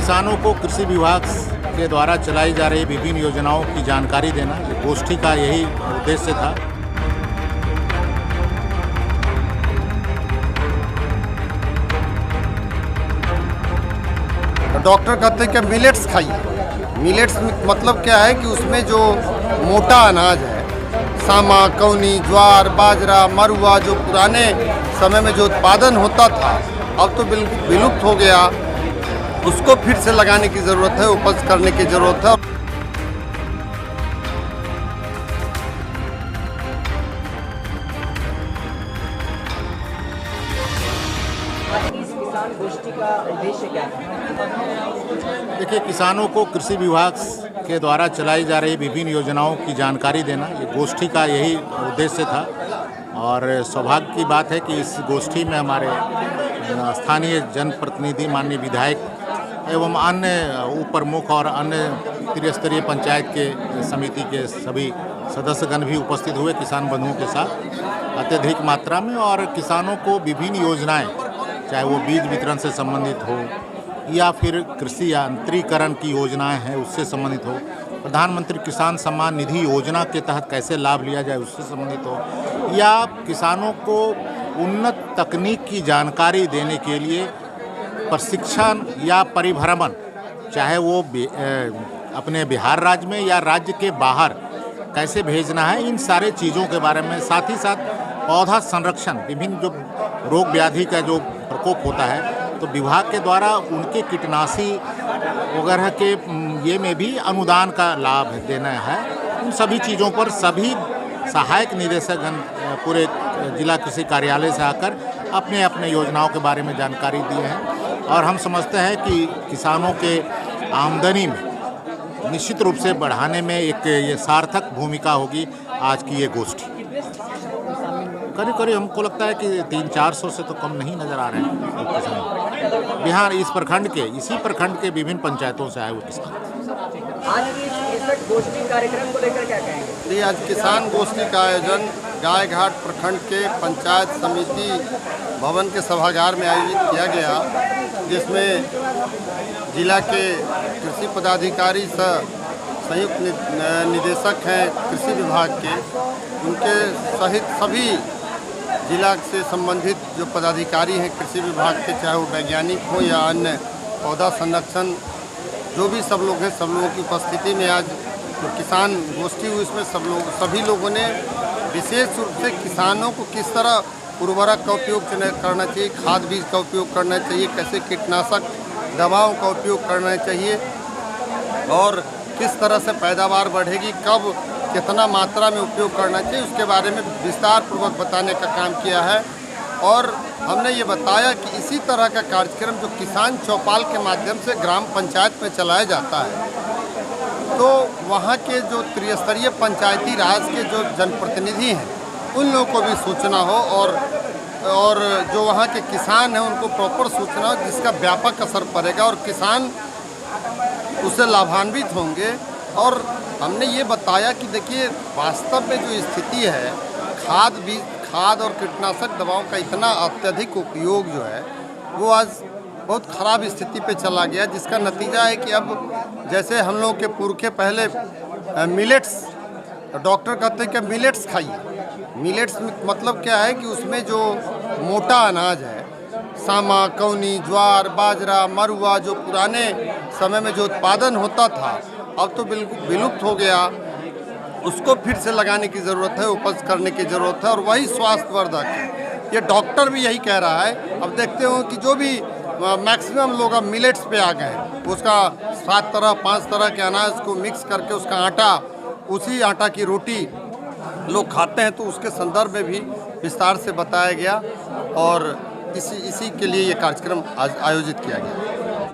किसानों को कृषि विभाग के द्वारा चलाई जा रही विभिन्न योजनाओं की जानकारी देना, ये गोष्ठी का यही उद्देश्य था। डॉक्टर कहते हैं कि मिलेट्स खाइए। मिलेट्स मतलब क्या है कि उसमें जो मोटा अनाज है, सामा, कौनी, ज्वार, बाजरा, मरुआ, जो पुराने समय में जो उत्पादन होता था अब तो बिल्कुल विलुप्त हो गया, उसको फिर से लगाने की ज़रूरत है, उपज करने की ज़रूरत है। इस किसान गोष्ठी का उद्देश्य क्या है? देखिए, किसानों को कृषि विभाग के द्वारा चलाई जा रही विभिन्न योजनाओं की जानकारी देना, ये गोष्ठी का यही उद्देश्य था। और सौभाग्य की बात है कि इस गोष्ठी में हमारे स्थानीय जनप्रतिनिधि, माननीय विधायक एवं अन्य उप प्रमुख और अन्य त्रिस्तरीय पंचायत के समिति के सभी सदस्यगण भी उपस्थित हुए किसान बंधुओं के साथ अत्यधिक मात्रा में। और किसानों को विभिन्न योजनाएं, चाहे वो बीज वितरण से संबंधित हो या फिर कृषि यांत्रिकरण की योजनाएं हैं उससे संबंधित हो, प्रधानमंत्री किसान सम्मान निधि योजना के तहत कैसे लाभ लिया जाए उससे संबंधित हो, या किसानों को उन्नत तकनीक की जानकारी देने के लिए प्रशिक्षण या परिभ्रमण, चाहे वो अपने बिहार राज्य में या राज्य के बाहर कैसे भेजना है, इन सारे चीज़ों के बारे में, साथ ही साथ पौधा संरक्षण, विभिन्न जो रोग व्याधि का जो प्रकोप होता है तो विभाग के द्वारा उनके कीटनाशी वगैरह के ये में भी अनुदान का लाभ देना है। उन सभी चीज़ों पर सभी सहायक निदेशकगण पूरे जिला कृषि कार्यालय से आकर अपने अपने योजनाओं के बारे में जानकारी दिए हैं। और हम समझते हैं कि किसानों के आमदनी में निश्चित रूप से बढ़ाने में एक ये सार्थक भूमिका होगी आज की ये गोष्ठी। करीब हमको लगता है कि 300-400 से तो कम नहीं नज़र आ रहे हैं किसान बिहार, इसी प्रखंड के विभिन्न पंचायतों से आए हुए किसान। आज की इस गोष्ठी कार्यक्रम को लेकर क्या कहेंगे? आज किसान गोष्ठी का आयोजन गायघाट प्रखंड के पंचायत समिति भवन के सभागार में आयोजित किया गया, जिसमें जिला के कृषि पदाधिकारी संयुक्त निदेशक हैं कृषि विभाग के, उनके सहित सभी जिला से संबंधित जो पदाधिकारी हैं कृषि विभाग के, चाहे वो वैज्ञानिक हो या अन्य पौधा संरक्षण, जो भी सब लोग हैं, सब लोगों की उपस्थिति में आज जो किसान गोष्ठी हुई, इसमें सभी लोगों ने विशेष रूप से किसानों को किस तरह उर्वरक का उपयोग करना चाहिए, खाद बीज का उपयोग करना चाहिए, कैसे कीटनाशक दवाओं का उपयोग करना चाहिए और किस तरह से पैदावार बढ़ेगी, कब कितना मात्रा में उपयोग करना चाहिए, उसके बारे में विस्तार पूर्वक बताने का काम किया है। और हमने ये बताया कि इसी तरह का कार्यक्रम जो किसान चौपाल के माध्यम से ग्राम पंचायत में चलाया जाता है, तो वहाँ के जो त्रिस्तरीय पंचायती राज के जो जनप्रतिनिधि हैं उन लोगों को भी सूचना हो और जो वहाँ के किसान हैं उनको प्रॉपर सूचना हो, जिसका व्यापक असर पड़ेगा और किसान उससे लाभान्वित होंगे। और हमने ये बताया कि देखिए, वास्तव में जो स्थिति है, खाद और कीटनाशक दवाओं का इतना अत्यधिक उपयोग जो है वो आज बहुत ख़राब स्थिति पे चला गया, जिसका नतीजा है कि अब जैसे हम लोग के पुरखे पहले मिलेट्स, डॉक्टर कहते हैं कि मिलेट्स खाइए। मिलेट्स मतलब क्या है कि उसमें जो मोटा अनाज है, सामा, कौनी, ज्वार, बाजरा, मरुआ, जो पुराने समय में जो उत्पादन होता था अब तो बिल्कुल विलुप्त हो गया, उसको फिर से लगाने की ज़रूरत है, उपज करने की ज़रूरत है और वही स्वास्थ्यवर्धक है। ये डॉक्टर भी यही कह रहा है। अब देखते हो कि जो भी मैक्सिमम लोग अब मिलेट्स पे आ गए, उसका 7 तरह 5 तरह के अनाज को मिक्स करके उसका आटा, उसी आटा की रोटी लोग खाते हैं, तो उसके संदर्भ में भी विस्तार से बताया गया और इसी के लिए ये कार्यक्रम आज आयोजित किया गया।